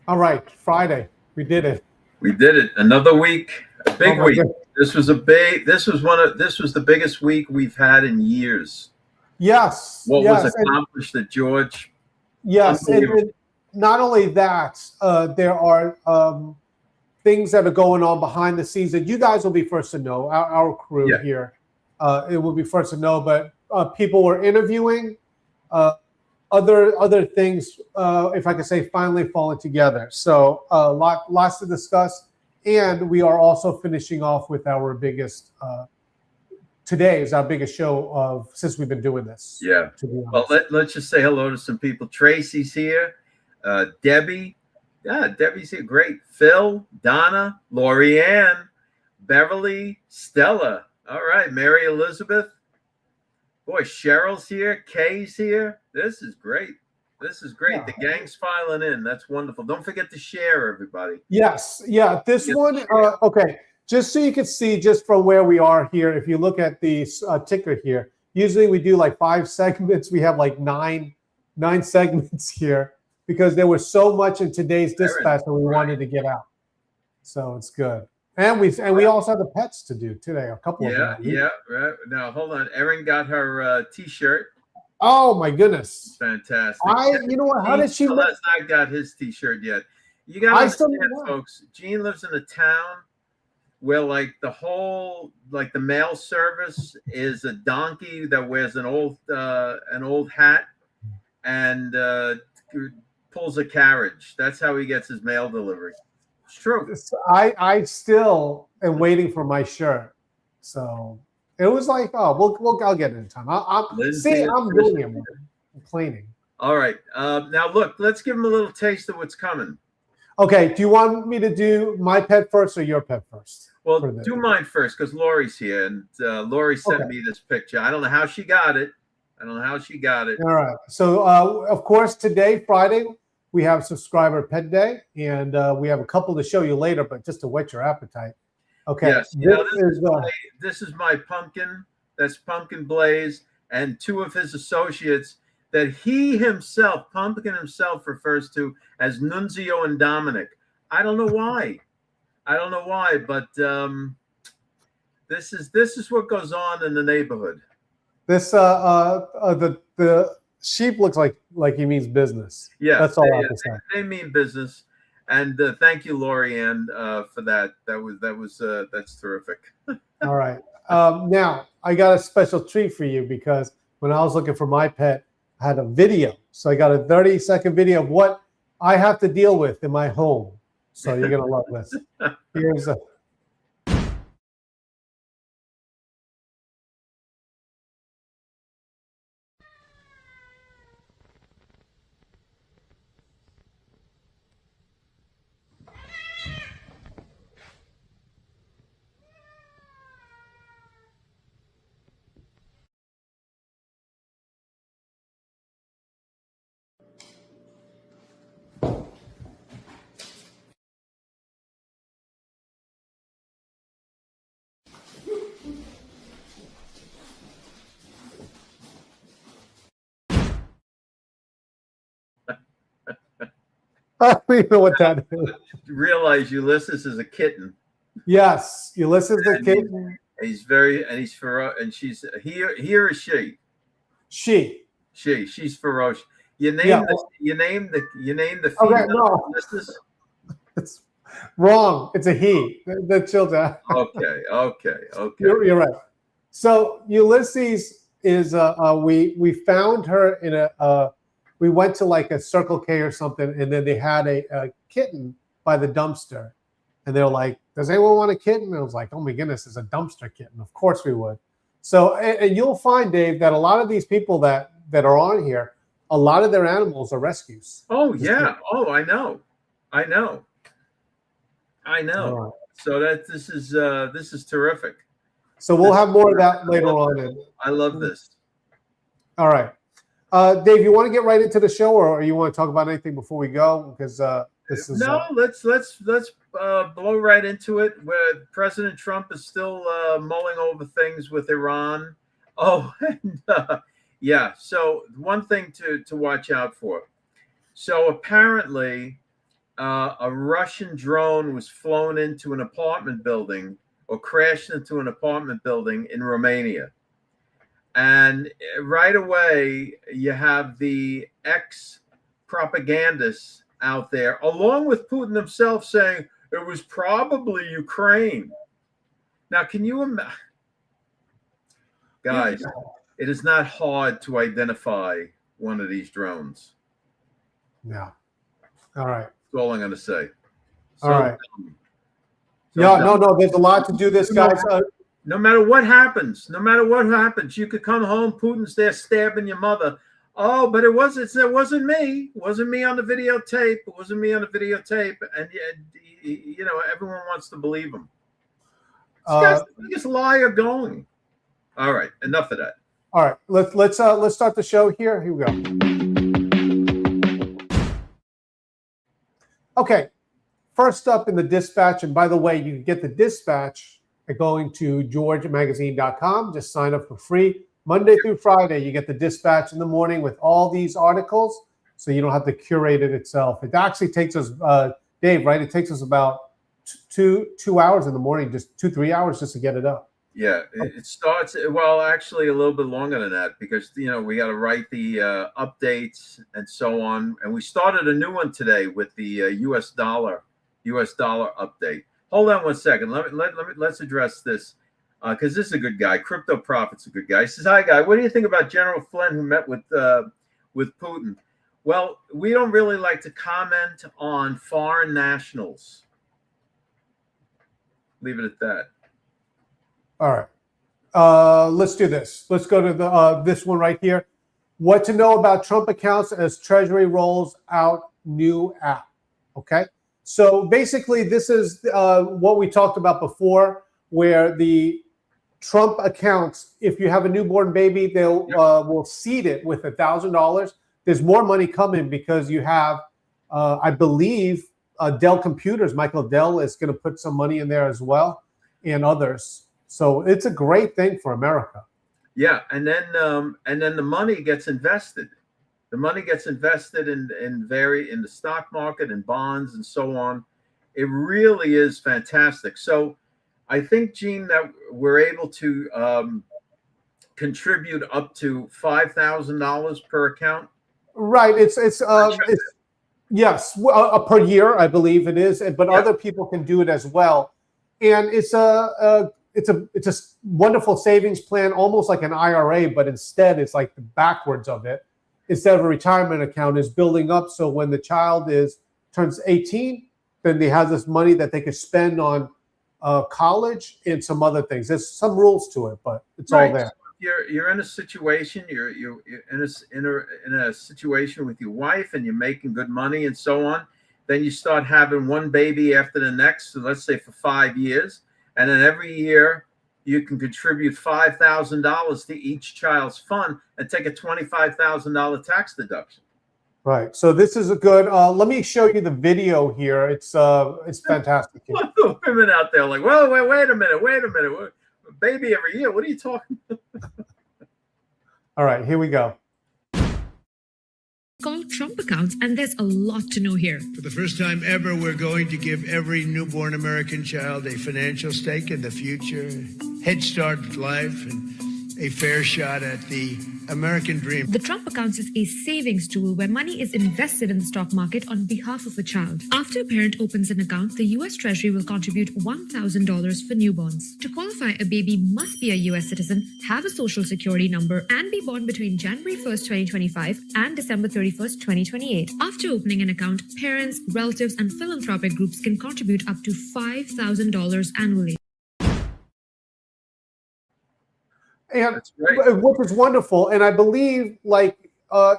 All right, Friday, we did it. We did it. Another week, a big week. Goodness. This was the biggest week we've had in years. Yes. What yes, was accomplished at George? Yes, and not only that, there are things that are going on behind the scenes that you guys will be first to know. Our crew here, it will be first to know. But people were interviewing. Other things, if I could say, finally falling together. So lots to discuss, and we are also finishing off with our biggest. Today is our biggest show since we've been doing this. Yeah. Well, let's just say hello to some people. Tracy's here. Debbie. Yeah, Debbie's here. Great. Phil, Donna, Lorianne, Beverly, Stella. All right. Mary Elizabeth. Boy, Cheryl's here. Kay's here. This is great. This is great. Yeah. The gang's filing in. That's wonderful. Don't forget to share, everybody. Yes. Yeah. This one. Okay. Just so you can see, just from where we are here, if you look at the ticker here, usually we do like 5 segments. We have like nine segments here because there was so much in today's dispatch that we wanted to get out. So it's good. And we also have the pets to do today. A couple of them. Yeah. Right. Now hold on. Erin got her T-shirt. Oh my goodness! Fantastic. You know what? How did she? Has not got his T-shirt yet. You got to understand, folks. Gene lives in a town where like the mail service is a donkey that wears an old hat and pulls a carriage. That's how he gets his mail delivery. It's true. I still am waiting for my shirt. So it was like, I'll get it in time. I'm doing it. I'm complaining. All right. Now look, let's give him a little taste of what's coming. Okay. Do you want me to do my pet first or your pet first? Well, do mine first because Lori's here, and Lori sent me this picture. I don't know how she got it. All right. So, of course, today, Friday, we have Subscriber Pet Day, and we have a couple to show you later, but just to whet your appetite. Okay. Yes. This is my pumpkin. That's Pumpkin Blaze, and 2 of his associates that he himself, Pumpkin himself, refers to as Nunzio and Dominic. I don't know why. But this is what goes on in the neighborhood. This the sheep looks like he means business. Yeah, that's all I have to say. They mean business, and thank you, Lorianne, for that. That's terrific. All right, now I got a special treat for you because when I was looking for my pet, I had a video. So I got a 30-second video of what I have to deal with in my home. So you're gonna love this. Here's a. I don't even know what that is. Realize Ulysses is a kitten. Yes, Ulysses is a kitten. He's ferocious, and she's he or she. She's ferocious. You name the female. Okay, no. Ulysses? It's wrong. It's a he. The children. Okay. You're right. So Ulysses is we found her in a. We went to like a Circle K or something, and then they had a kitten by the dumpster. And they were like, does anyone want a kitten? And I was like, oh my goodness, it's a dumpster kitten. Of course we would. So, and you'll find, Dave, that a lot of these people that are on here, a lot of their animals are rescues. Oh, yeah. Oh, I know. Right. So this is terrific. So we'll have more of that later on. I love this. All right. Dave, you want to get right into the show, or you want to talk about anything before we go? Because this is let's blow right into it, where President Trump is still mulling over things with Iran. Oh, and, yeah. So one thing to watch out for. So apparently, a Russian drone was flown into an apartment building or crashed into an apartment building in Romania. And right away, you have the ex-propagandists out there, along with Putin himself, saying it was probably Ukraine. Now, can you imagine? Guys, it is not hard to identify one of these drones. Yeah. All right. That's all I'm going to say. All right. So no. There's a lot to do this, guys. No matter what happens, you could come home. Putin's there stabbing your mother. Oh, but it wasn't me. It wasn't me on the videotape. It wasn't me on the videotape. And you know, everyone wants to believe him. This guy's the biggest liar going. All right, enough of that. All right, let's start the show here. Here we go. Okay, first up in the dispatch, and by the way, you can get the dispatch by going to georgemagazine.com. Just sign up for free. Monday through Friday, you get the dispatch in the morning with all these articles, so you don't have to curate it itself. It actually takes us, Dave, right? It takes us about two hours in the morning, just 2-3 hours just to get it up. Yeah, it starts, well, actually a little bit longer than that, because, you know, we got to write the updates and so on. And we started a new one today with the US dollar update. Hold on one second. Let's address this, because this is a good guy. Crypto Prophet's a good guy. He says, hi, guy. What do you think about General Flynn, who met with Putin? Well, we don't really like to comment on foreign nationals. Leave it at that. All right, let's do this. Let's go to the this one right here. What to know about Trump accounts as Treasury rolls out new app. Okay, so basically this is what we talked about before, where the Trump accounts, if you have a newborn baby, they'll will seed it with $1,000. There's more money coming because you have, I believe, Dell Computers. Michael Dell is going to put some money in there as well, and others. So it's a great thing for America. Yeah, and then the money gets invested. The money gets invested in the stock market and bonds and so on. It really is fantastic. So I think, Gene, that we're able to contribute up to $5,000 per account. Right. It's yes, per year, I believe it is. But other people can do it as well. And it's a wonderful savings plan, almost like an IRA, but instead it's like the backwards of it. Instead of a retirement account, is building up. So when the child turns 18, then they have this money that they could spend on college and some other things. There's some rules to it, but it's all there. You're in a situation. You're in a situation with your wife, and you're making good money and so on. Then you start having one baby after the next. So let's say for 5 years. And then every year you can contribute $5,000 to each child's fund and take a $25,000 tax deduction. Right. So this is a good. Let me show you the video here. It's fantastic. Women out there like, whoa, wait a minute. A baby every year. What are you talking about? All right, here we go. Called Trump accounts, and there's a lot to know here. For the first time ever, we're going to give every newborn American child a financial stake in the future, head start life, and a fair shot at the American dream. The Trump accounts is a savings tool where money is invested in the stock market on behalf of a child. After a parent opens an account, the U.S. Treasury will contribute $1,000 for newborns. To qualify, a baby must be a U.S. citizen, have a social security number, and be born between January 1st, 2025 and December 31st, 2028. After opening an account, parents, relatives, and philanthropic groups can contribute up to $5,000 annually. And which is wonderful. And I believe, like,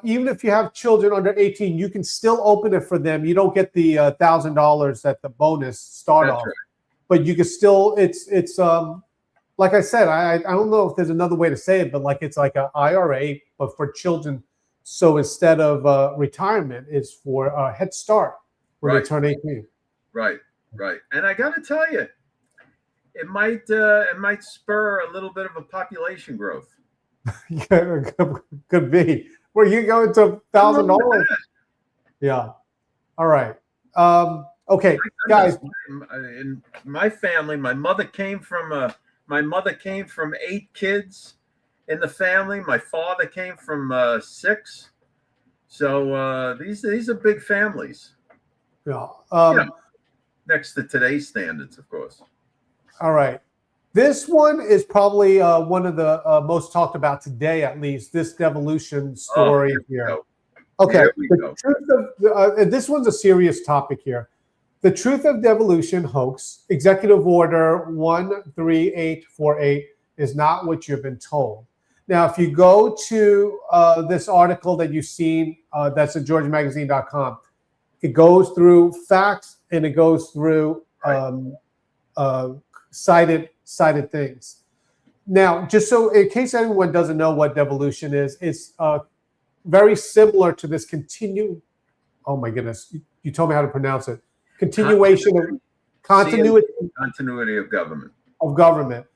even if you have children under 18, you can still open it for them. You don't get the $1,000 at the bonus start off, but you can still. It's like I said, I don't know if there's another way to say it, but like it's like an IRA, but for children. So instead of retirement, it's for a head start when they turn 18. Right. Right. And I got to tell you, it might spur a little bit of a population growth. Yeah, could be. Where you going to $1,000? Yeah. All right. Okay, guys. In my family, my mother came from 8 kids in the family. My father came from 6. So these are big families. Yeah. Next to today's standards, of course. All right. This one is probably one of the most talked about today, at least, this devolution story here. Okay. The truth of, this one's a serious topic here. The truth of devolution hoax, Executive Order 13848, is not what you've been told. Now, if you go to this article that you've seen, that's at georgiamagazine.com, it goes through facts and it goes through cited things. Now, just so in case anyone doesn't know what devolution is, it's very similar to this oh my goodness, you told me how to pronounce it. Continuity of government.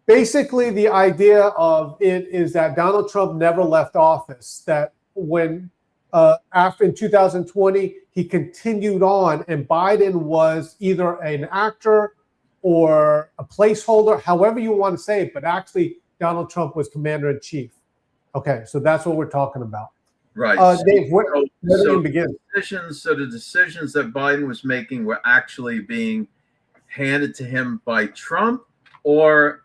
Basically, the idea of it is that Donald Trump never left office, that when after in 2020, he continued on, and Biden was either an actor or a placeholder, however you want to say it, but actually Donald Trump was commander-in-chief. Okay, so that's what we're talking about. Right. Dave, where do you begin? The decisions that Biden was making were actually being handed to him by Trump, or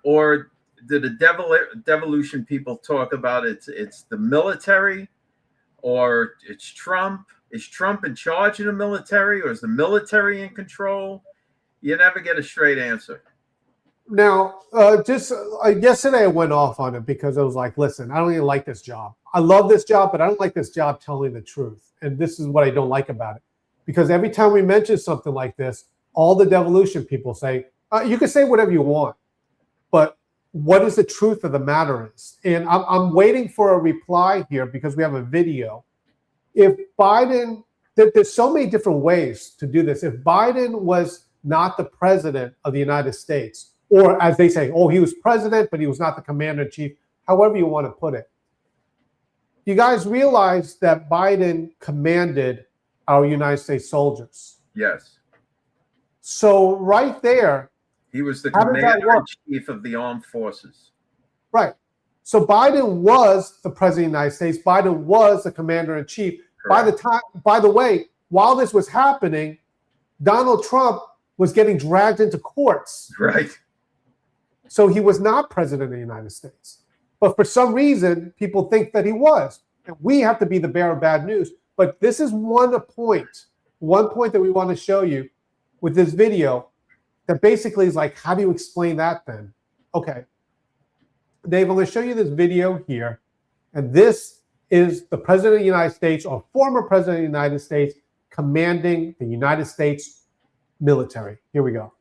did the devolution people talk about it's the military, or it's Trump? Is Trump in charge of the military, or is the military in control? You never get a straight answer. Now, yesterday I went off on it because I was like, listen, I don't even like this job. I love this job, but I don't like this job telling the truth. And this is what I don't like about it. Because every time we mention something like this, all the devolution people say, you can say whatever you want, but what is the truth of the matter is? And I'm waiting for a reply here because we have a video. If Biden, there's so many different ways to do this. If Biden was not the president of the United States, or as they say, oh, he was president, but he was not the commander-in-chief, however you want to put it. You guys realize that Biden commanded our United States soldiers. Yes. So right there. He was the commander-in-chief of the armed forces. Right. So Biden was the president of the United States. Biden was the commander-in-chief. By the way, while this was happening, Donald Trump was getting dragged into courts. Right. So he was not president of the United States. But for some reason, people think that he was. And we have to be the bearer of bad news. But this is one point that we want to show you with this video that basically is like, how do you explain that then? Okay. Dave, I'm going to show you this video here. And this is the president of the United States, or former president of the United States, commanding the United States military. Here we go.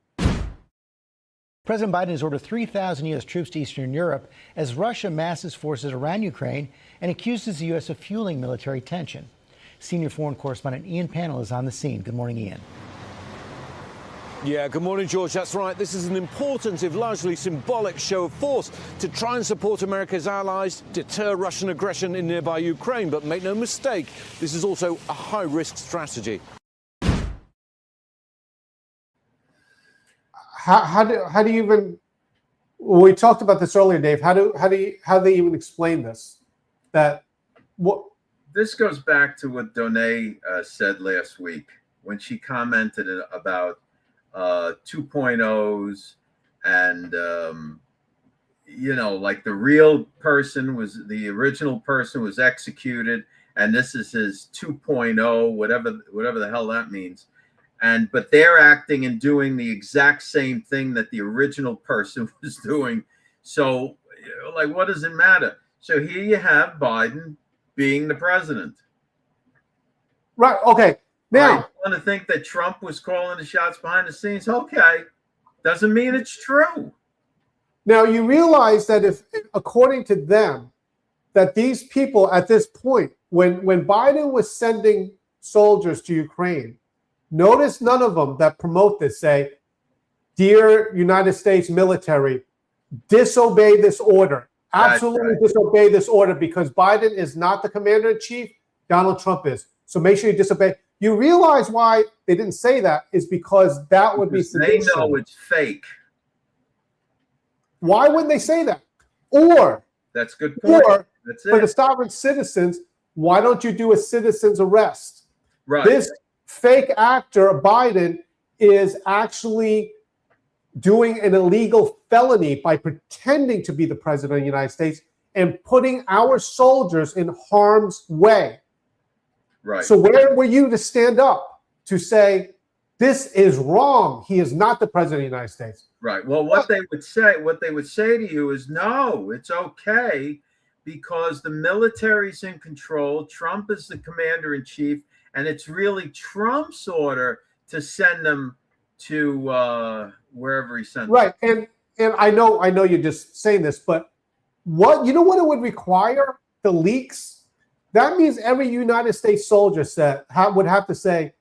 President Biden has ordered 3,000 U.S. troops to Eastern Europe as Russia masses forces around Ukraine and accuses the U.S. of fueling military tension. Senior foreign correspondent Ian Pannell is on the scene. Good morning, Ian. Yeah, good morning, George. That's right. This is an important, if largely symbolic, show of force to try and support America's allies, deter Russian aggression in nearby Ukraine. But make no mistake, this is also a high-risk strategy. How do you even? We talked about this earlier, Dave. How do they even explain this? This goes back to what Donay said last week when she commented about 2.0s and like the real person was the original person was executed, and this is his 2.0, whatever the hell that means. But they're acting and doing the exact same thing that the original person was doing. So, like, what does it matter? So here you have Biden being the president. Right. Okay. Now, you want to think that Trump was calling the shots behind the scenes? Okay. Doesn't mean it's true. Now, you realize that if, according to them, that these people at this point, when Biden was sending soldiers to Ukraine, Notice none of them that promote this say, "Dear United States military, disobey this order. Absolutely disobey this order because Biden is not the commander-in-chief. Donald Trump is. So make sure you disobey." You realize why they didn't say that is because that would be They sedition. know it's fake. Why wouldn't they say that? Or That's a good point. Or That's for the it. sovereign citizens, why don't you do a citizen's arrest? Right. This fake actor, Biden, is actually doing an illegal felony by pretending to be the president of the United States and putting our soldiers in harm's way. Right. So where were you to stand up to say, this is wrong? He is not the president of the United States. Right. Well, what they would say to you is, no, it's okay because the military's in control. Trump is the commander in chief, and it's really Trump's order to send them to wherever he sent them. Right. And I know you're just saying this, but what it would require? The leaks. That means every United States soldier would have to say,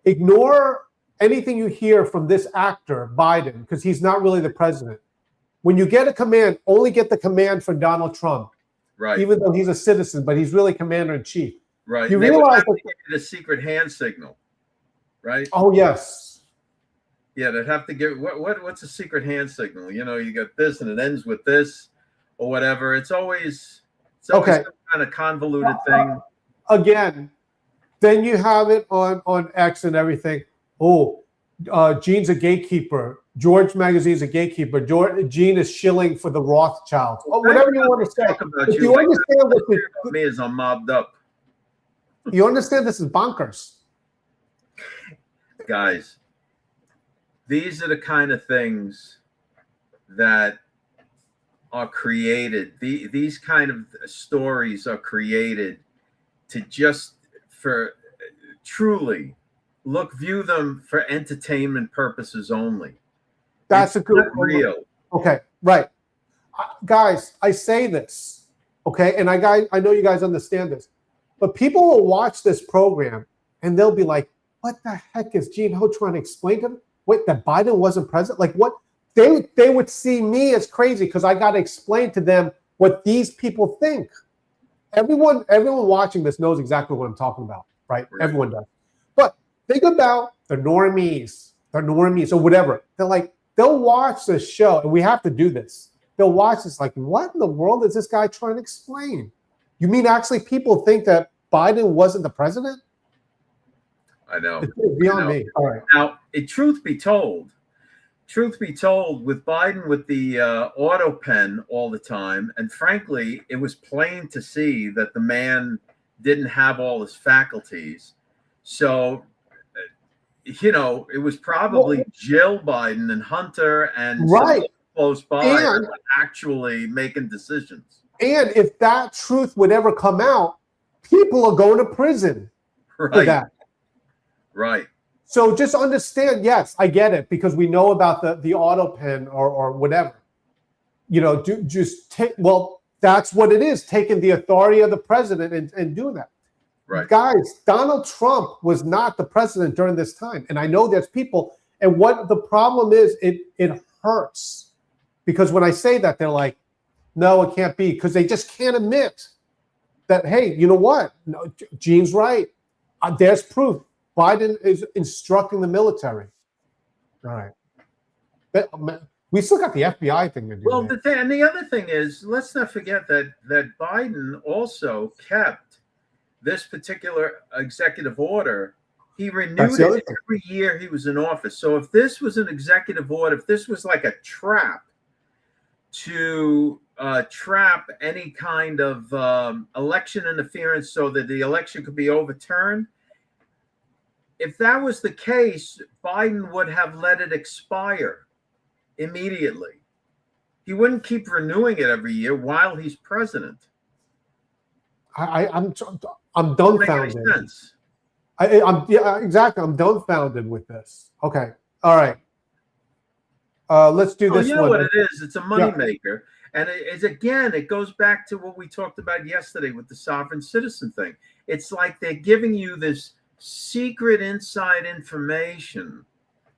ignore anything you hear from this actor, Biden, because he's not really the president. When you get a command, only get the command from Donald Trump. Right. Even though he's a citizen, but he's really commander in chief. Right. You They would realize have to give you the secret hand signal. Right. Oh yes. Yeah, they'd have to give what's a secret hand signal? You got this and it ends with this or whatever. It's always Okay. some kind of convoluted thing. Again, then you have it on X and everything. Oh, Gene's a gatekeeper. George Magazine's a gatekeeper. Gene is shilling for the Rothschilds. Oh, whatever you want to say. About But you, you like understand that what about me is I'm mobbed up. you understand this is bonkers. Guys, these are the kind of things that are created. These kind of stories are created to just for truly view them for entertainment purposes only. That's It's a good not real. Okay, right. Guys, I say this, okay, and I know you guys understand this, but people will watch this program and they'll be like, what the heck is Gene Ho trying to explain to them? Wait, that Biden wasn't president? Like what? They would see me as crazy because I got to explain to them what these people think. Everyone watching this knows exactly what I'm talking about, right? Everyone does. But think about the normies or whatever. They'll watch this show, and we have to do this. They'll watch this like, what in the world is this guy trying to explain? You mean actually people think that Biden wasn't the president? I know. It's beyond me. All right. Now, truth be told, with Biden with the auto pen all the time, and frankly, it was plain to see that the man didn't have all his faculties. So, it was probably Jill Biden and Hunter and Right. close by And- actually making decisions. And if that truth would ever come out, people are going to prison for Right. that. Right. So just understand, yes, I get it, because we know about the auto pen or whatever. That's what it is, taking the authority of the president and doing that. Right. Guys, Donald Trump was not the president during this time. And I know there's people, and what the problem is, it hurts. Because when I say that, they're like, no, it can't be, because they just can't admit that, hey, you know what? No, Gene's right. There's proof. Biden is instructing the military. All right. We still got the FBI thing to do. Well, the other thing is, let's not forget that Biden also kept this particular executive order. He renewed it every year he was in office. So if this was an executive order, if this was like a trap to trap any kind of election interference so that the election could be overturned, if that was the case, Biden would have let it expire immediately. He wouldn't keep renewing it every year while he's president. I'm dumbfounded. Exactly. I'm dumbfounded with this. Okay. All right. Let's do this. You know what it is? It's a moneymaker. And it goes back to what we talked about yesterday with the sovereign citizen thing. It's like they're giving you this secret inside information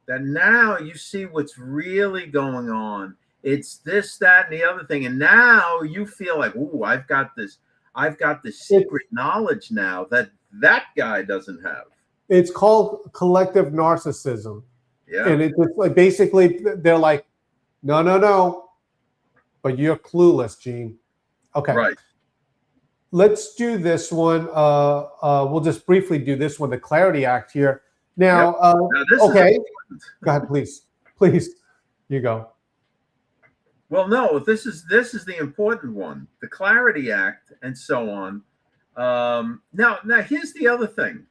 that now you see what's really going on. It's this, that, and the other thing. And now you feel like, ooh, I've got this secret knowledge now that guy doesn't have. It's called collective narcissism. Yeah. And it's like basically they're like, no, but you're clueless, Gene. Okay. Right. Let's do this one. We'll just briefly do this one, the Clarity Act here. Now, Now this okay. is Go ahead, please. Please. You go. well, no, this is the important one, the Clarity Act, and so on. Now, here's the other thing.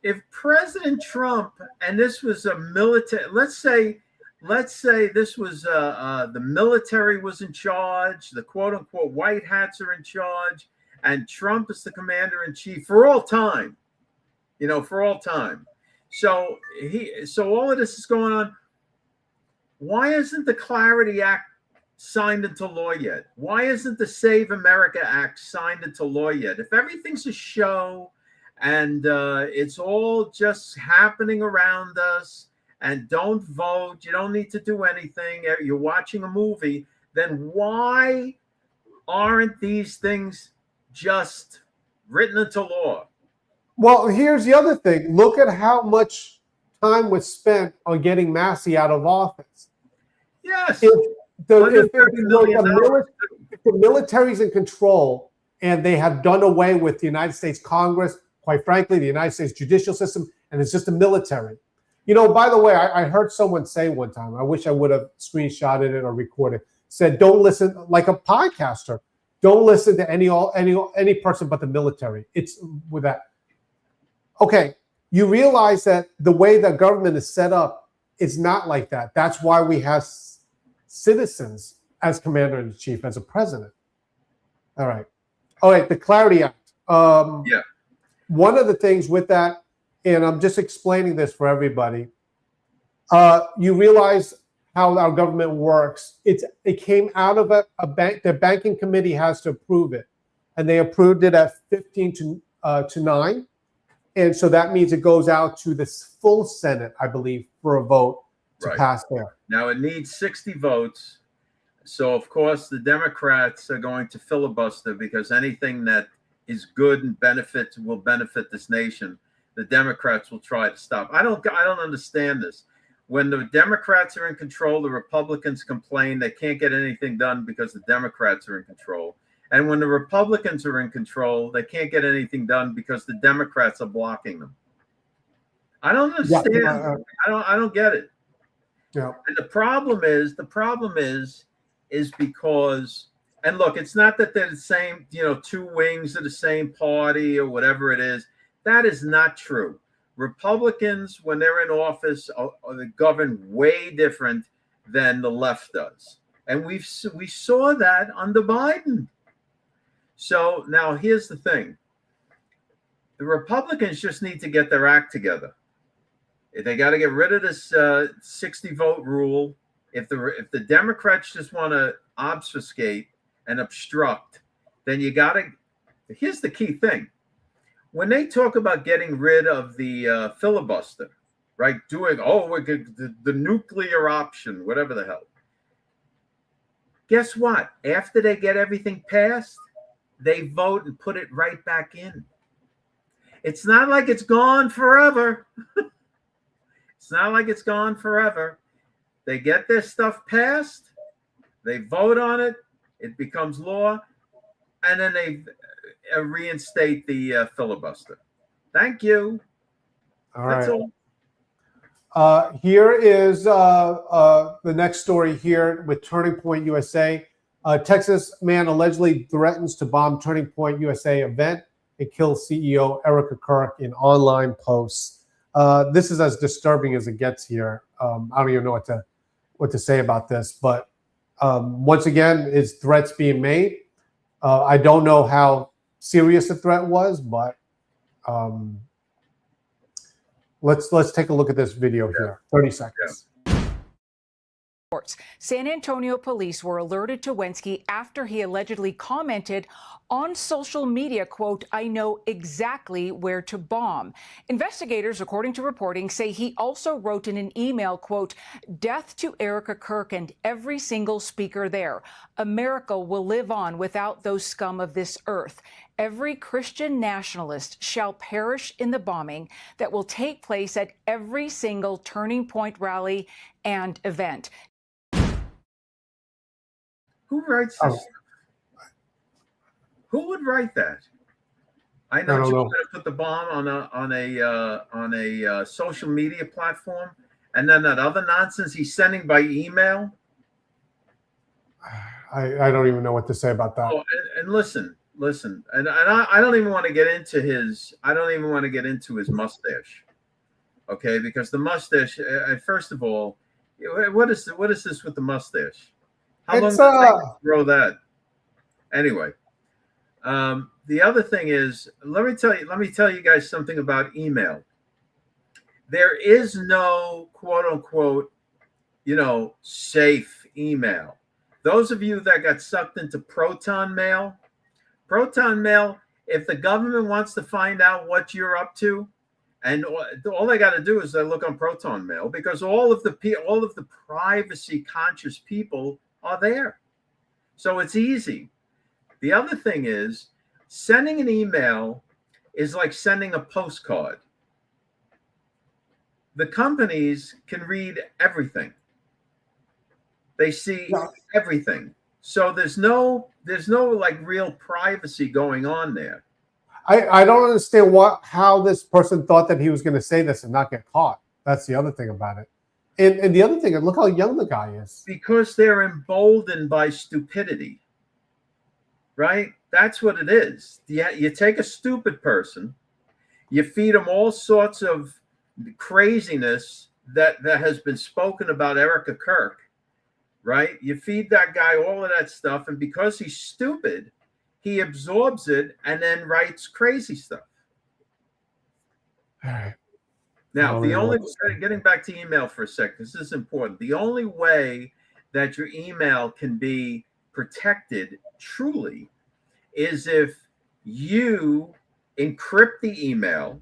If President Trump, and this was a military, let's say this was the military was in charge, the quote unquote white hats are in charge, and Trump is the commander in chief for all time, for all time. So all of this is going on. Why isn't the Clarity Act signed into law yet? Why isn't the Save America Act signed into law yet? If everything's a show and it's all just happening around us, and don't vote, you don't need to do anything, you're watching a movie, then why aren't these things just written into law? Well, here's the other thing. Look at how much time was spent on getting Massey out of office. Yes. If $130 the military's in control and they have done away with the United States Congress, quite frankly, the United States judicial system, and it's just the military. By the way, I heard someone say one time, I wish I would have screenshotted it or recorded, said, don't listen, like a podcaster, don't listen to any person but the military. It's with that. Okay, you realize that the way the government is set up is not like that. That's why we have citizens as commander-in-chief, as a president. All right, the Clarity Act. Yeah. One of the things with that, and I'm just explaining this for everybody, you realize how our government works. It came out of a bank. The banking committee has to approve it, and they approved it at 15 to 9, and so that means it goes out to the full Senate, I believe, for a vote to pass there. Now it needs 60 votes, so of course the Democrats are going to filibuster because anything that is good and will benefit this nation, the Democrats will try to stop. I don't understand this. When the Democrats are in control, the Republicans complain they can't get anything done because the Democrats are in control. And when the Republicans are in control, they can't get anything done because the Democrats are blocking them. I don't understand. I don't get it. Yeah. And the problem is because, and look, it's not that they're the same, two wings of the same party or whatever it is. That is not true. Republicans, when they're in office, they govern way different than the left does. And we saw that under Biden. So now here's the thing. The Republicans just need to get their act together. They got to get rid of this 60 vote rule. If the Democrats just want to obfuscate and obstruct, then you got to. Here's the key thing: when they talk about getting rid of the filibuster, right? Doing the nuclear option, whatever the hell. Guess what? After they get everything passed, they vote and put it right back in. It's not like it's gone forever. It's not like it's gone forever. They get their stuff passed, they vote on it, it becomes law, and then they reinstate the filibuster. Thank you. All That's right. all. Here is the next story here with Turning Point USA. Texas man allegedly threatens to bomb Turning Point USA event and kill CEO Erica Kirk in online posts. This is as disturbing as it gets here. I don't even know what to say about this, but once again, is threats being made. I don't know how serious the threat was, but let's take a look at this video here. 30 seconds. Yeah. San Antonio police were alerted to Wenski after he allegedly commented on social media, quote, "I know exactly where to bomb." Investigators, according to reporting, say he also wrote in an email, quote, "Death to Erica Kirk and every single speaker there. America will live on without those scum of this earth. Every Christian nationalist shall perish in the bombing that will take place at every single Turning Point rally and event." Who writes this? Who would write that? I know you're going to put the bomb on a social media platform, and then that other nonsense he's sending by email. I don't even know what to say about that. Oh, and listen, and I don't even want to get into his. I don't even want to get into his mustache. Okay, because the mustache. First of all, what is this with the mustache? How long does it take to grow that? Anyway, the other thing is, let me tell you guys something about email. There is no quote unquote, safe email. Those of you that got sucked into Proton Mail, if the government wants to find out what you're up to, and all they got to do is they look on Proton Mail, because all of the privacy conscious people are there. So it's easy. The other thing is, sending an email is like sending a postcard. The companies can read everything. They see everything. So there's no like real privacy going on there. I don't understand how this person thought that he was going to say this and not get caught. That's the other thing about it. And the other thing, look how young the guy is. Because they're emboldened by stupidity, right? That's what it is. You take a stupid person, you feed them all sorts of craziness that has been spoken about Erica Kirk, right? You feed that guy all of that stuff, and because he's stupid, he absorbs it and then writes crazy stuff. All right. Now, getting back to email for a second, this is important. The only way that your email can be protected truly is if you encrypt the email,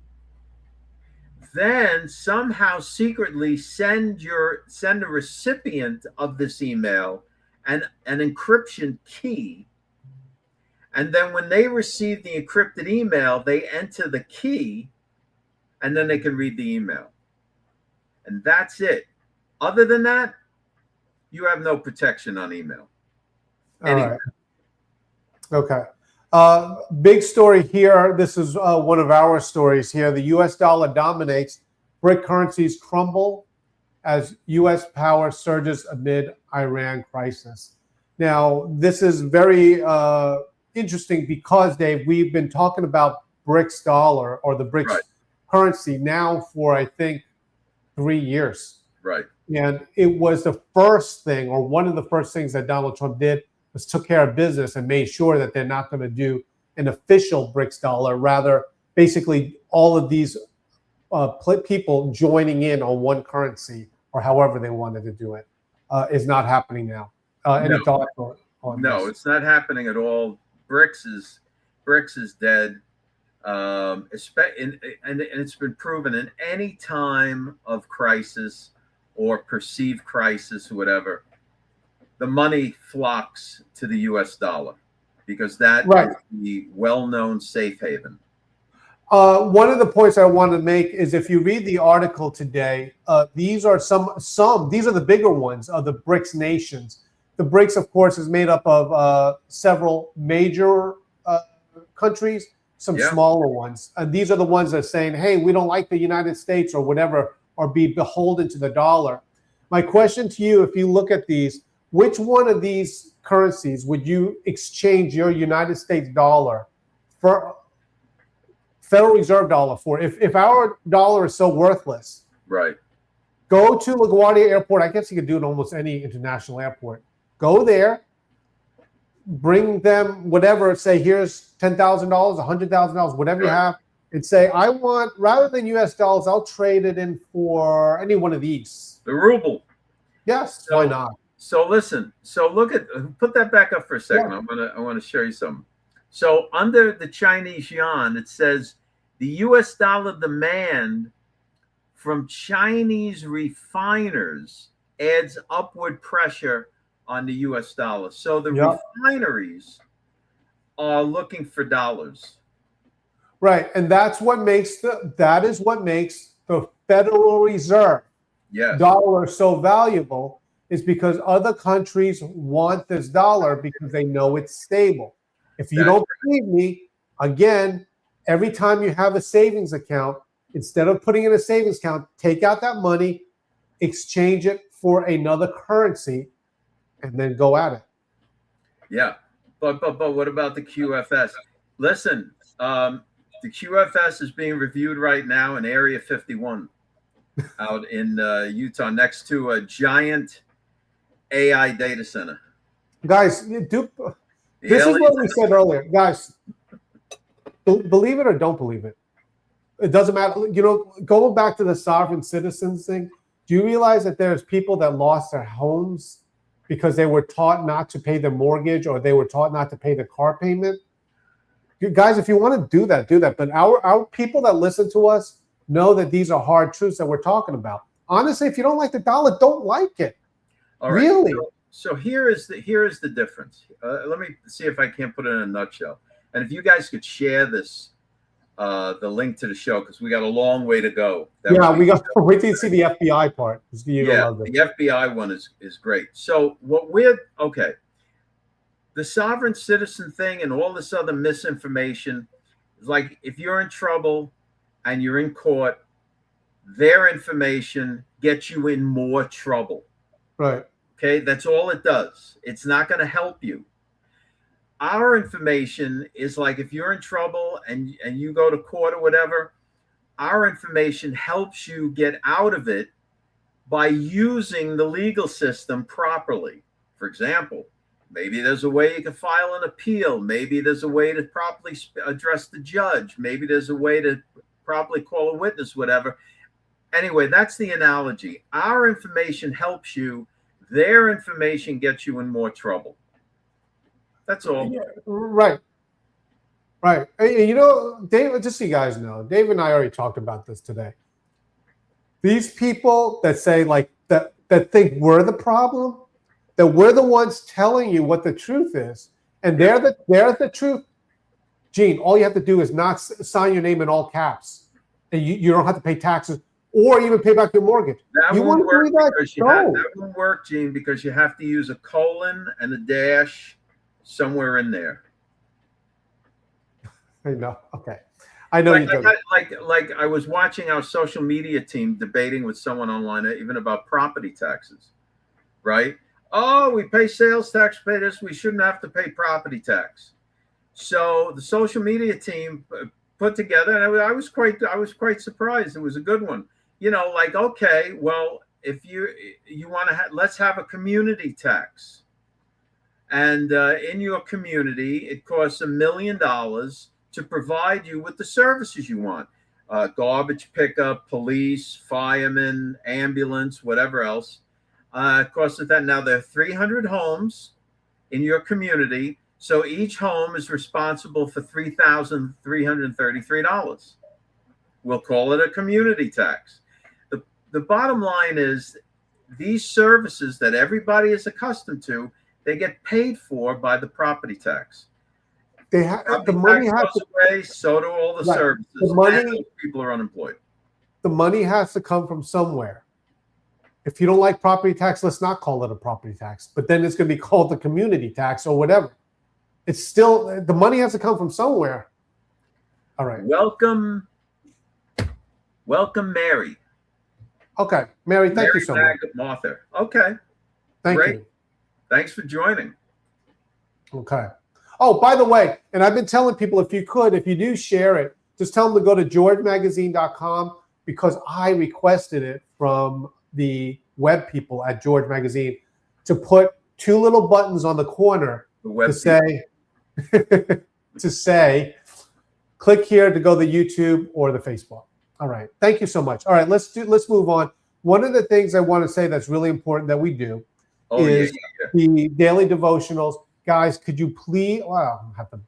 then somehow secretly send a recipient of this email an encryption key. And then when they receive the encrypted email, they enter the key, and then they can read the email. And that's it. Other than that, you have no protection on email. All right. Okay. Big story here. This is one of our stories here. The U.S. dollar dominates. BRIC currencies crumble as U.S. power surges amid Iran crisis. Now, this is very interesting because, Dave, we've been talking about BRICS dollar or the BRICS currency now for, I think, 3 years. Right. And it was the first thing, or one of the first things that Donald Trump did, was took care of business and made sure that they're not going to do an official BRICS dollar. Rather, basically, all of these people joining in on one currency, or however they wanted to do it, is not happening now. Any thoughts on this? It's not happening at all. BRICS is dead. And it's been proven in any time of crisis or perceived crisis or whatever, the money flocks to the U.S. dollar because that is the well-known safe haven. One of the points I want to make is if you read the article today, these are these are the bigger ones of the BRICS nations. The BRICS, of course, is made up of several major countries, some smaller ones. And these are the ones that are saying, hey, we don't like the United States or whatever, or be beholden to the dollar. My question to you, if you look at these, which one of these currencies would you exchange your United States dollar for, Federal Reserve dollar for? If our dollar is so worthless, right? Go to LaGuardia Airport. I guess you could do it almost any international airport. Go there, bring them whatever, say here's $10,000, $100,000, whatever you have, and say, I want, rather than US dollars, I'll trade it in for any one of these. The ruble. Yes, why not? So listen. So put that back up for a second. Yeah. I want to show you something. So under the Chinese yuan, it says the U.S. dollar demand from Chinese refiners adds upward pressure on the U.S. dollar. So the refineries are looking for dollars. Right, and that is what makes the Federal Reserve dollar so valuable, is because other countries want this dollar because they know it's stable. If you don't believe me, again, every time you have a savings account, instead of putting in a savings account, take out that money, exchange it for another currency, and then go at it. Yeah, but what about the QFS? Listen, the QFS is being reviewed right now in Area 51 out in Utah, next to a giant AI data center. Guys, this is what we said earlier. Guys, believe it or don't believe it. It doesn't matter. You know, going back to the sovereign citizens thing, do you realize that there's people that lost their homes because they were taught not to pay the mortgage, or they were taught not to pay the car payment? You guys, if you want to do that, do that. But our people that listen to us know that these are hard truths that we're talking about. Honestly, if you don't like the dollar, don't like it. All right. Really? So here is the difference. Let me see if I can't put it in a nutshell. And if you guys could share this, the link to the show, because we got a long way to go. We got to wait till you see the FBI part. The FBI one is great. So the sovereign citizen thing and all this other misinformation is like, if you're in trouble and you're in court, their information gets you in more trouble. Right. Okay, that's all it does. It's not going to help you. Our information is like, if you're in trouble and you go to court or whatever, our information helps you get out of it by using the legal system properly. For example, maybe there's a way you can file an appeal. Maybe there's a way to properly address the judge. Maybe there's a way to properly call a witness, whatever. Anyway, that's the analogy. Our information helps you. Their information gets you in more trouble. That's all. Yeah, right. Right. You know, Dave, just so you guys know, Dave and I already talked about this today. These people that say like that think we're the problem, that we're the ones telling you what the truth is, and they're the truth. Gene, all you have to do is not sign your name in all caps, and you don't have to pay taxes or even pay back your mortgage. That won't work, Gene, because you have to use a colon and a dash somewhere in there. I know. Okay. I know. Like I was watching our social media team debating with someone online, even about property taxes, right? Oh, we pay sales tax, pay this. We shouldn't have to pay property tax. So the social media team put together, and I was quite surprised. It was a good one. You know, like, okay, well, if you want to, let's have a community tax. And in your community, it costs $1 million to provide you with the services you want. Garbage pickup, police, firemen, ambulance, whatever else. It costs that. Now, there are 300 homes in your community. So each home is responsible for $3,333. We'll call it a community tax. The bottom line is, these services that everybody is accustomed to, they get paid for by the property tax. The money has to away, so do all the services. The money, and people are unemployed. The money has to come from somewhere. If you don't like property tax, let's not call it a property tax. But then it's going to be called the community tax or whatever. It's still, the money has to come from somewhere. All right. Welcome, Mary. Okay, Mary, thank you so much. Martha. Okay. Thank you. Thanks for joining. Okay. Oh, by the way, and I've been telling people, if you do share it, just tell them to go to georgemagazine.com, because I requested it from the web people at George Magazine to put 2 little buttons on the corner to say, click here to go to YouTube or the Facebook. All right. Thank you so much. All right, let's move on. one of the things I want to say that's really important that we do is the daily devotionals. Guys, could you please, well, I have to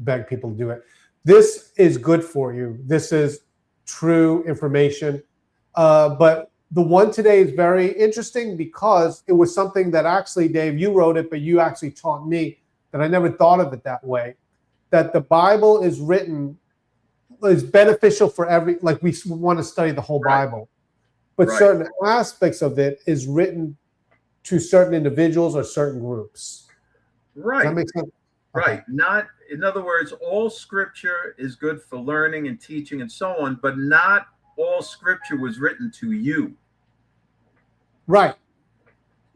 beg people to do it. This is good for you. This is true information. But the one today is very interesting because it was something that actually, Dave, you wrote it, but you actually taught me that I never thought of it that way. That the Bible is beneficial for like we want to study the whole Bible, but certain aspects of it is written to certain individuals or certain groups. Right. Does that make sense? Right. Not, in other words, all scripture is good for learning and teaching and so on, but not all scripture was written to you. Right.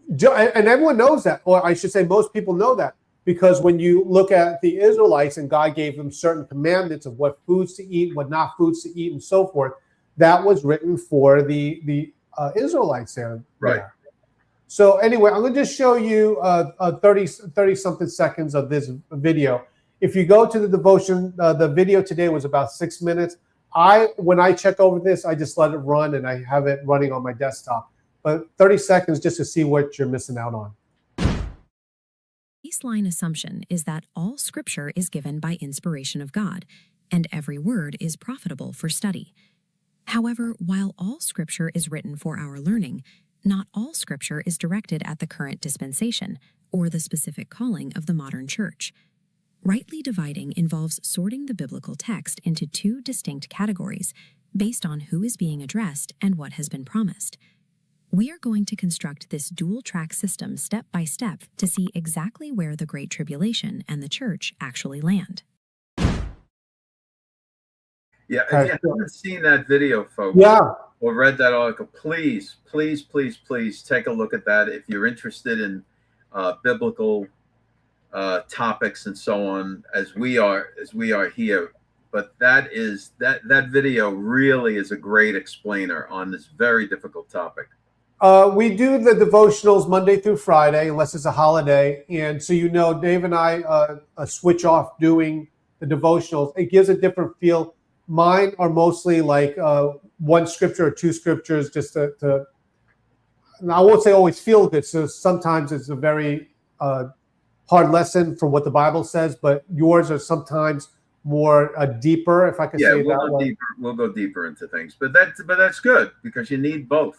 And everyone knows that, or I should say most people know that, because when you look at the Israelites and God gave them certain commandments of what foods to eat, what not foods to eat, and so forth, that was written for the Israelites there. Right. There. So anyway, I'm going to just show you 30 something seconds of this video. If you go to the devotion, the video today was about 6 minutes. When I check over this, I just let it run and I have it running on my desktop. But 30 seconds just to see what you're missing out on. Baseline assumption is that all scripture is given by inspiration of God, and every word is profitable for study. However, while all scripture is written for our learning, not all scripture is directed at the current dispensation or the specific calling of the modern church. Rightly dividing involves sorting the biblical text into two distinct categories based on who is being addressed and what has been promised. We are going to construct this dual-track system step by step to see exactly where the Great Tribulation and the church actually land. Yeah, if you haven't seen that video, folks, or read that article, please, please, please, please take a look at that if you're interested in biblical topics and so on, as we are here. But that video really is a great explainer on this very difficult topic. We do the devotionals Monday through Friday, unless it's a holiday. And so, Dave and I switch off doing the devotionals. It gives a different feel. Mine are mostly like one scripture or two scriptures, just to and I won't say always feel good. So sometimes it's a very hard lesson from what the Bible says, but yours are sometimes more deeper, if I can say it that way. We'll go deeper into things, but that's good because you need both.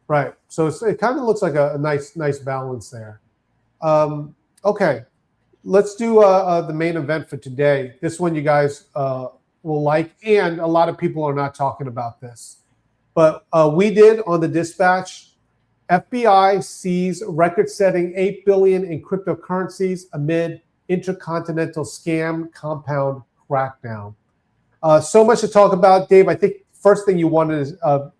Right. So it kind of looks like a nice balance there. Okay, let's do the main event for today. This one you guys will like, and a lot of people are not talking about this. But we did on the Dispatch. FBI sees record-setting $8 billion in cryptocurrencies amid intercontinental scam compound crackdown. So much to talk about, Dave. I think first thing you wanted to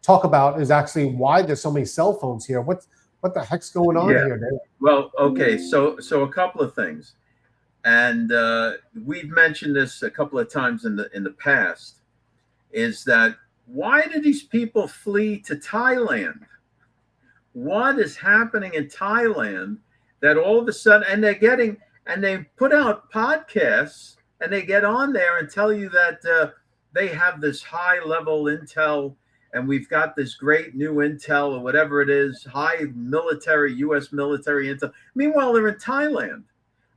talk about is actually why there's so many cell phones here. What the heck's going on here, Dave? Well, okay, so a couple of things, and we've mentioned this a couple of times in the past, is that why did these people flee to Thailand? What is happening in Thailand that all of a sudden, and they put out podcasts and they get on there and tell you that they have this high level intel and we've got this great new intel or whatever it is, high military, U.S. military intel. Meanwhile, they're in Thailand.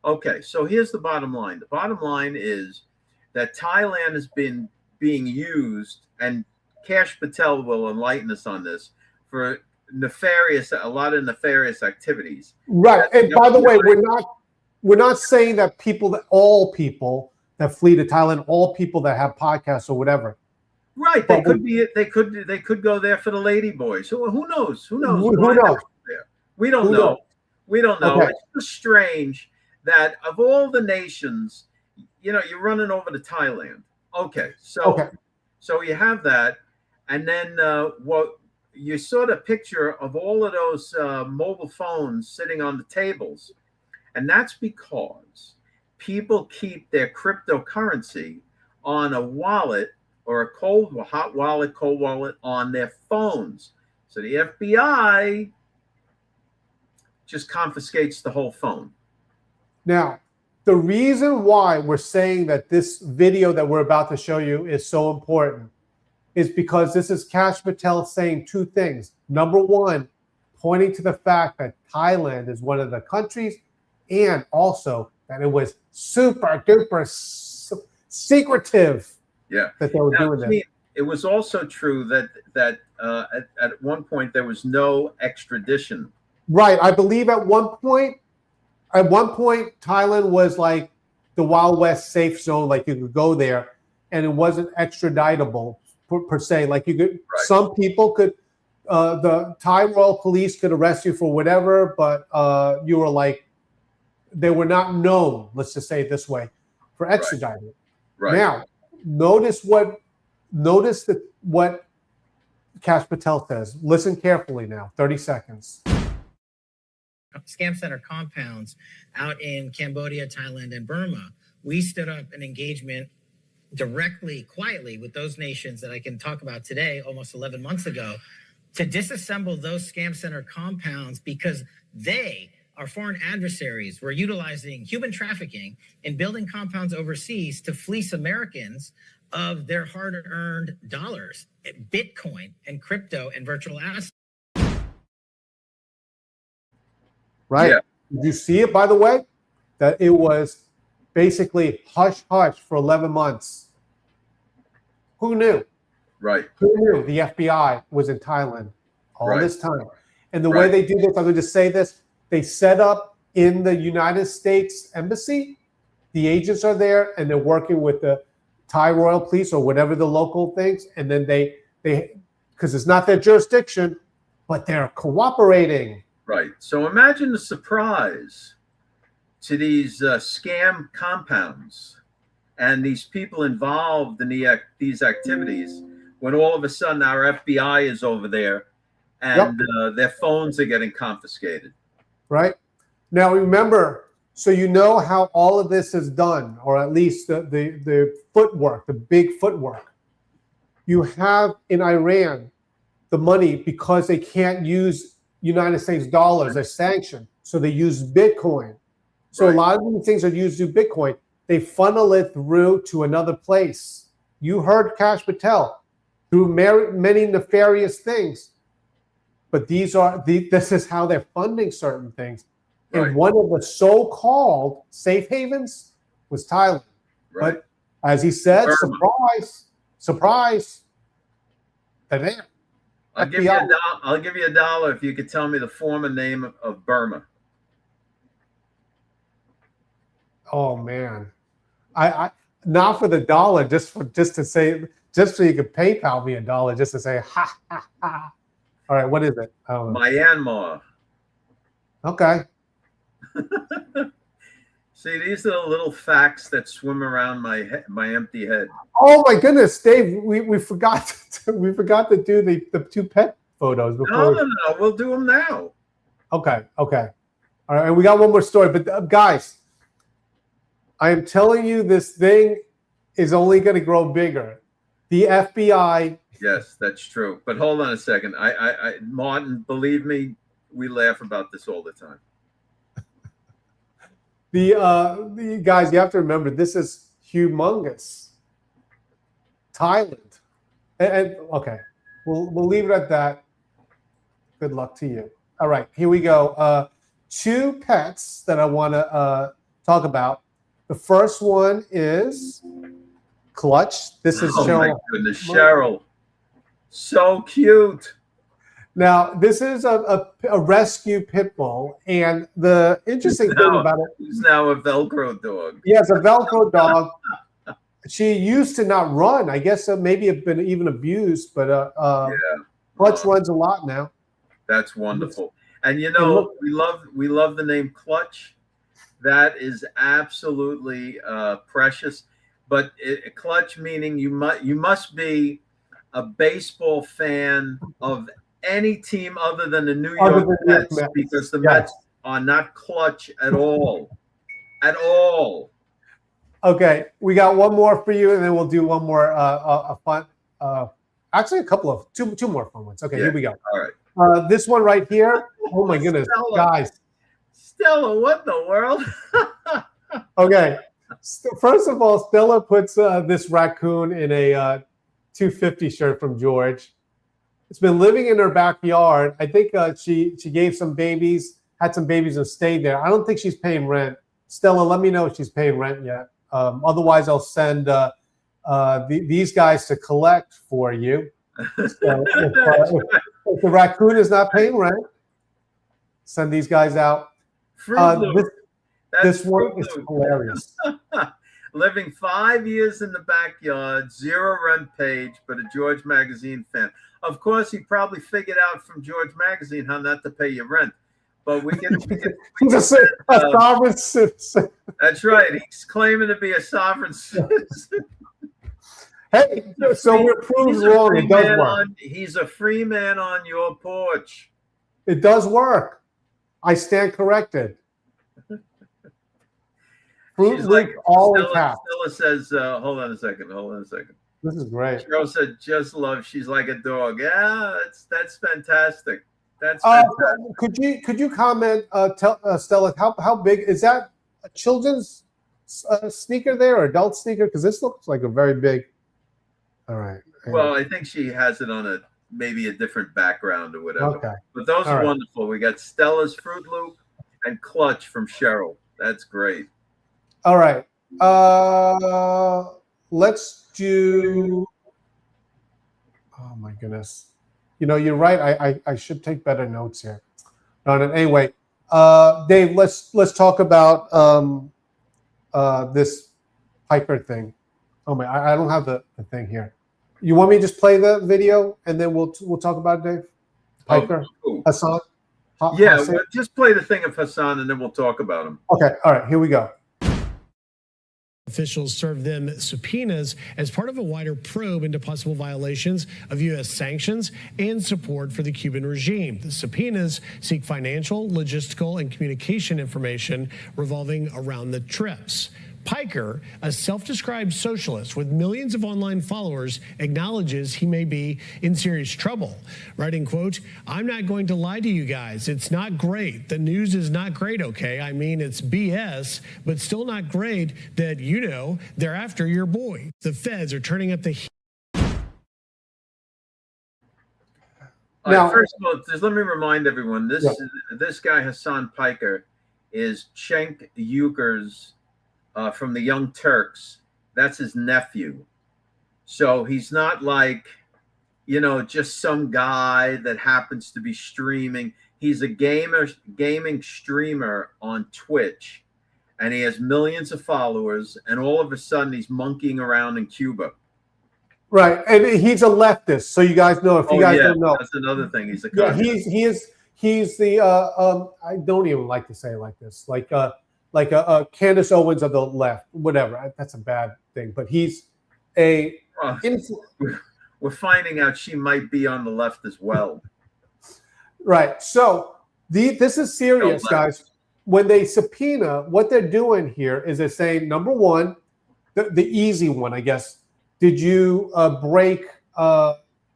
Okay, so here's the bottom line. The bottom line is that Thailand has been being used, and Kash Patel will enlighten us on this, for a lot of nefarious activities. Right. And by the way, we're not saying that all people that flee to Thailand, all people that have podcasts or whatever. Right. They could go there for the lady boys. So who knows? Who knows? Who knows? We don't know. We don't know. Okay. It's just strange that of all the nations, you're running over to Thailand. Okay. So you have that. And then what you sort of picture of all of those mobile phones sitting on the tables. And that's because people keep their cryptocurrency on a wallet or a hot wallet, cold wallet on their phones. So the FBI just confiscates the whole phone. Now, the reason why we're saying that this video that we're about to show you is so important is because this is Kash Patel saying two things. Number one, pointing to the fact that Thailand is one of the countries, and also that it was super duper secretive. Yeah, that they were doing this. It was also true that at one point there was no extradition. Right, I believe at one point, Thailand was like the Wild West safe zone, like you could go there, and it wasn't extraditable per se. Like you could, some people could, the Thai Royal Police could arrest you for whatever, but you were like, they were not known. Let's just say it this way, for extraditing. Right. Now, notice what Kash Patel says. Listen carefully now. 30 seconds. Scam center compounds out in Cambodia, Thailand, and Burma. We stood up an engagement directly, quietly with those nations that I can talk about today, almost 11 months ago, to disassemble those scam center compounds because they, our foreign adversaries, were utilizing human trafficking and building compounds overseas to fleece Americans of their hard-earned dollars, Bitcoin and crypto and virtual assets. Right. Yeah. Did you see it, by the way? That it was basically hush-hush for 11 months. Who knew? Right. Who knew the FBI was in Thailand all this time? And the way Right. they do this, I'm going to just say this, they set up in the United States Embassy. The agents are there, and they're working with the Thai Royal Police or whatever the local things, and then they because it's not their jurisdiction, but they're cooperating. Right. So imagine the surprise to these scam compounds and these people involved in these activities when all of a sudden our FBI is over there and their phones are getting confiscated. Right. Now, remember, so you know how all of this is done, or at least the footwork, the big footwork. You have in Iran the money because they can't use United States dollars as sanctioned. So they use Bitcoin. So a lot of these things are used through Bitcoin. They funnel it through to another place. You heard Kash Patel through many nefarious things. But this is how they're funding certain things. And one of the so-called safe havens was Thailand. Right. But as he said, Burma. surprise, they're there. I'll give you $1 if you could tell me the former name of Burma. Oh man, I not for the dollar, just to say, just so you could PayPal me $1, just to say ha ha ha. All right, what is it? Myanmar. Okay. See, these are the little facts that swim around my empty head. Oh my goodness, Dave, we forgot to do the two pet photos before. No, we'll do them now. Okay. All right, and we got one more story, but guys, I am telling you, this thing is only going to grow bigger. The FBI. Yes, that's true. But hold on a second. I Martin, believe me, we laugh about this all the time. The guys, you have to remember, this is humongous. Thailand. And okay, we'll leave it at that. Good luck to you. All right, here we go. Two pets that I want to talk about. The first one is Clutch. This is Cheryl. My goodness, Cheryl. So cute. Now, this is a rescue pit bull, and the interesting thing about it, she's now a Velcro dog. Yes, a Velcro dog. She used to not run. I guess maybe have been even abused, but Clutch runs a lot now. That's wonderful. And you know, we love the name Clutch. That is absolutely precious. But Clutch meaning you must be a baseball fan of any team other than the New York Mets, because the Mets are not clutch at all. At all. Okay, we got one more for you, and then we'll do one more a fun. Actually, a couple of two more fun ones. Okay, here we go. All right. This one right here. Oh my goodness, Stella. guys. Stella, what the world? Okay, first of all, Stella puts this raccoon in a 250 shirt from George. It's been living in her backyard. I think she gave some babies, had some babies and stayed there. I don't think she's paying rent. Stella, let me know if she's paying rent yet. Otherwise, I'll send these guys to collect for you. So if the raccoon is not paying rent, send these guys out. This one is hilarious. Living 5 years in the backyard, 0 rent page, but a George Magazine fan. Of course, he probably figured out from George Magazine how not to pay your rent. But we can He's a sovereign citizen. That's right. He's claiming to be a sovereign citizen. Hey, so we're proved wrong. It does work. He's a free man on your porch. It does work. I stand corrected. She's like, all Stella says, hold on a second. This is great. Cheryl said, just love. She's like a dog. Yeah, that's fantastic. That's fantastic. Could you comment, Stella, how big is that? A children's sneaker there, or adult sneaker? Because this looks like a very big. All right. Well, I think she has it on maybe a different background or whatever. Okay. But those are wonderful. We got Stella's Fruit Loop and Clutch from Cheryl. That's great. All right. Let's do. Oh my goodness. You're right. I should take better notes here. Anyway, Dave, let's talk about this Piker thing. Oh my, I don't have the thing here. You want me to just play the video and then we'll talk about it, Dave? Piker, Hassan. Yeah, well, just play the thing of Hassan and then we'll talk about him. Okay. All right. Here we go. Officials served them subpoenas as part of a wider probe into possible violations of U.S. sanctions and support for the Cuban regime. The subpoenas seek financial, logistical, and communication information revolving around the trips. Piker, a self-described socialist with millions of online followers, acknowledges he may be in serious trouble, writing, quote, "I'm not going to lie to you guys. It's not great. The news is not great, okay? I mean, it's BS, but still not great that, they're after your boy. The feds are turning up the heat." Now, first of all, just let me remind everyone, this guy, Hassan Piker, is Cenk Uyghur's from the Young Turks. That's his nephew. So he's not like, just some guy that happens to be streaming. He's a gaming streamer on Twitch, and he has millions of followers, and all of a sudden he's monkeying around in Cuba. Right, and he's a leftist, so you guys know. If you guys don't know, that's another thing. He's a communist. He's the I don't even like to say it like this, like a Candace Owens of the left, whatever. That's a bad thing, but he's a. We're finding out she might be on the left as well. Right. So this is serious, guys. When they subpoena, what they're doing here is they're saying, number one, the easy one, I guess. Did you break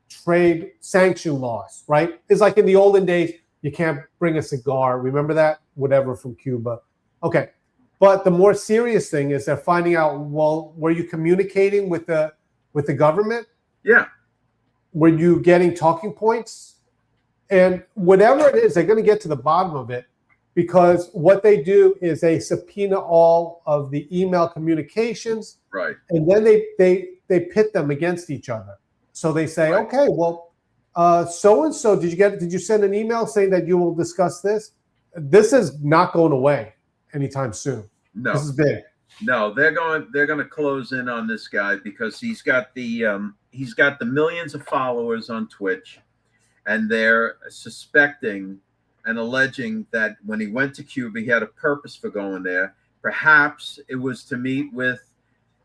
trade sanction laws? Right. It's like in the olden days, you can't bring a cigar. Remember that? Whatever, from Cuba. Okay, but the more serious thing is they're finding out, well, were you communicating with the government? Yeah. Were you getting talking points? And whatever it is, they're going to get to the bottom of it, because what they do is they subpoena all of the email communications. Right. And then they pit them against each other. So they say, okay, well, so-and-so, did you send an email saying that you will discuss this? This is not going away anytime soon. No, this is big. No, they're going to close in on this guy because he's got the millions of followers on Twitch, and they're suspecting and alleging that when he went to Cuba, he had a purpose for going there. Perhaps it was to meet with,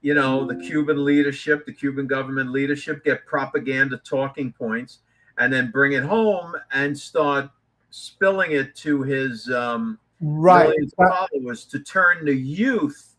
the Cuban leadership, the Cuban government leadership, get propaganda talking points, and then bring it home and start spilling it to his millions of followers to turn the youth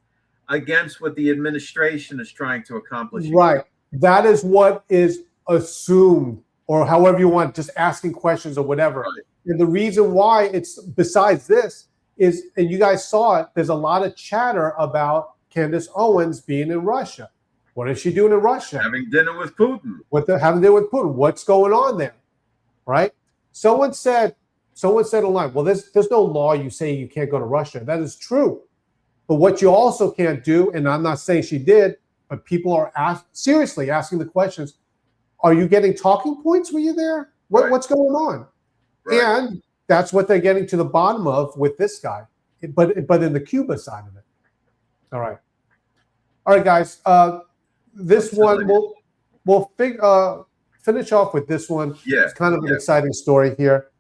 against what the administration is trying to accomplish. Right. That is what is assumed, or however you want, just asking questions or whatever. Right. And the reason why it's besides this is, and you guys saw it, there's a lot of chatter about Candace Owens being in Russia. What is she doing in Russia? Having dinner with Putin. Having dinner with Putin. What's going on there? Right? Someone said online, well, there's no law you say you can't go to Russia. That is true. But what you also can't do, and I'm not saying she did, but people are seriously asking the questions, are you getting talking points when you're there? What's going on? Right. And that's what they're getting to the bottom of with this guy, but in the Cuba side of it. All right, guys. This one, we'll finish off with this one. Yeah. It's kind of an exciting story here.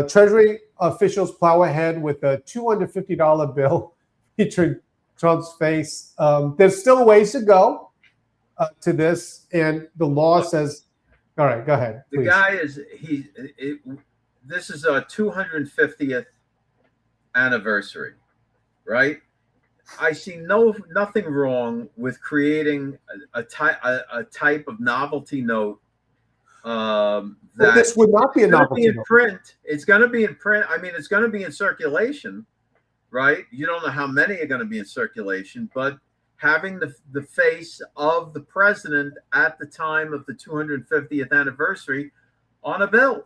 Treasury officials plow ahead with a $250 bill featuring Trump's face. There's still ways to go to this, and the law says, all right, go ahead. The please. guy this is our 250th anniversary, right? I see nothing wrong with creating a type of novelty note. This would not be a novelty note. Print. It's going to be in print. I mean, it's going to be in circulation, right? You don't know how many are going to be in circulation, but having the face of the president at the time of the 250th anniversary on a bill.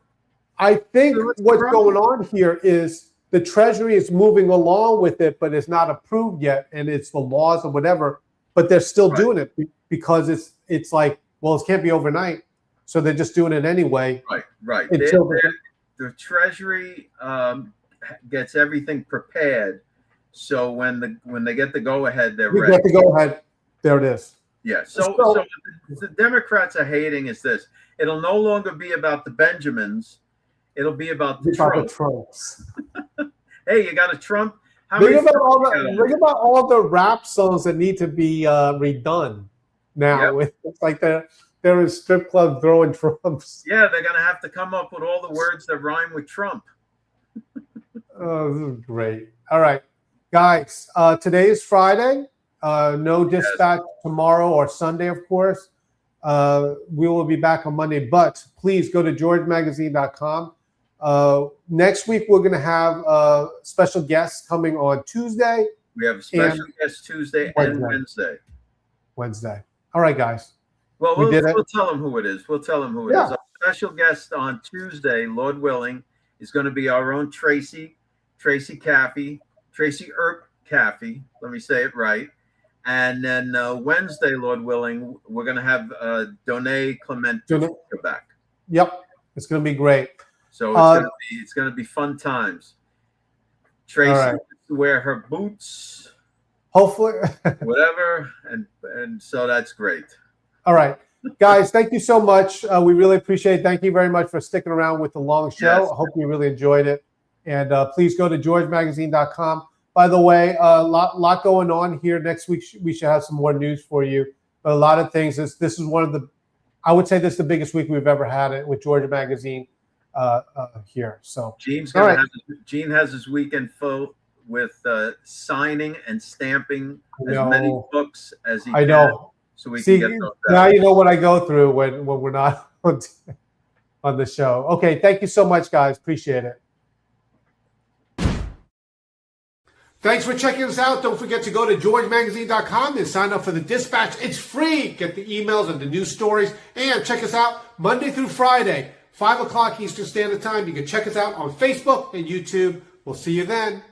I think what's going on here is the Treasury is moving along with it, but it's not approved yet, and it's the laws or whatever. But they're still doing it because it's like, well, it can't be overnight, so they're just doing it anyway. Right. The Treasury gets everything prepared, so when they get the go ahead, they're ready. Get the go ahead. There it is. Yeah. So what the Democrats are hating is this: it'll no longer be about the Benjamins. It'll be about the Trumps. Hey, you got a Trump? Think about all the rap songs that need to be redone now. Yep. It's like they're in strip club throwing Trumps. Yeah, they're gonna have to come up with all the words that rhyme with Trump. Oh, this is great. All right, guys. Today is Friday. No dispatch tomorrow or Sunday, of course. We will be back on Monday, but please go to georgemagazine.com. Next week, we're going to have special guests coming on Tuesday. We have a special guest Tuesday and Wednesday. All right, guys. Well, we'll tell them who it is. We'll tell them who it is. Our special guest on Tuesday, Lord willing, is going to be our own Tracy Earp Caffey. Let me say it right. And then Wednesday, Lord willing, we're going to have Doné Clement back. Yep, it's going to be great. So it's going to be fun times. Tracy gets to wear her boots, hopefully, whatever, and so that's great. All right, guys, thank you so much. We really appreciate it. Thank you very much for sticking around with the long show. Yes. I hope you really enjoyed it. And please go to georgemagazine.com. By the way, a lot going on here. Next week, we should have some more news for you. But a lot of things. This is one of the, I would say this is the biggest week we've ever had it with Georgia Magazine here. So Gene has his weekend full with signing and stamping as many books as he can. I know. So we can get those now you know what I go through when we're not on the show. Okay, thank you so much, guys. Appreciate it. Thanks for checking us out. Don't forget to go to georgemagazine.com and sign up for the Dispatch. It's free. Get the emails and the news stories. And check us out Monday through Friday, 5 o'clock Eastern Standard Time. You can check us out on Facebook and YouTube. We'll see you then.